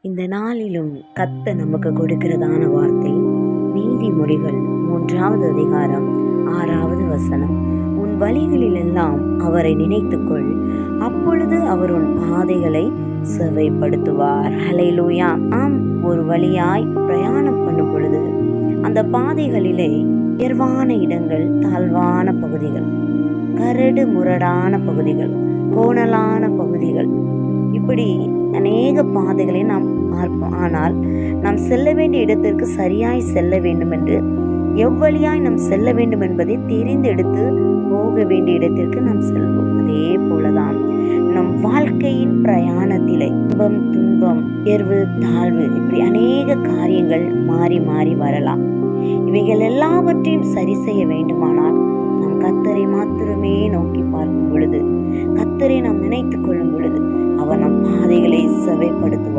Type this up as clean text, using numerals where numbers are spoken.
இந்த நாளிலும் கர்த்தர் நமக்கு கொடுக்கிறதான வார்த்தை நீதிமொழிகள் 3வது அதிகாரம் 6வது வசனம். உன் வழிகளில் எல்லாம் அவரை நினைத்துக்கொள், அப்பொழுது அவர் உன் பாதைகளை செவைப்படுத்துவார். ஹல்லேலூயா. ஆம், ஒரு வழியாய் பிரயாணம் பண்ணும் பொழுது அந்த பாதைகளிலே உயர்வான இடங்கள், தாழ்வான பகுதிகள், கரடு முரடான பகுதிகள், கோணலான பகுதிகள், இப்படி அநேக பாதைகளை நாம் பார்ப்போம். ஆனால் நாம் செல்ல வேண்டிய இடத்திற்கு சரியாய் செல்ல வேண்டும் என்று, எவ்வழியாய் நாம் செல்ல வேண்டும் என்பதை தெரிந்தெடுத்து போக வேண்டிய இடத்திற்கு நாம் செல்வோம். அதே போலதான் நம் வாழ்க்கையின் பிரயாணத்திலே இன்பம், துன்பம், உயர்வு, தாழ்வு, இப்படி அநேக காரியங்கள் மாறி மாறி வரலாம். இவைகள் எல்லாவற்றையும் சரி செய்ய வேண்டுமானால் நாம் கர்த்தரை மாத்திரமே நோக்கி பார்க்கும் பொழுது, கர்த்தரை நாம் நினைத்துக் கொள்ளும் பொழுது அவர் நம் பாதைகளை செவைப்படுத்துவார்.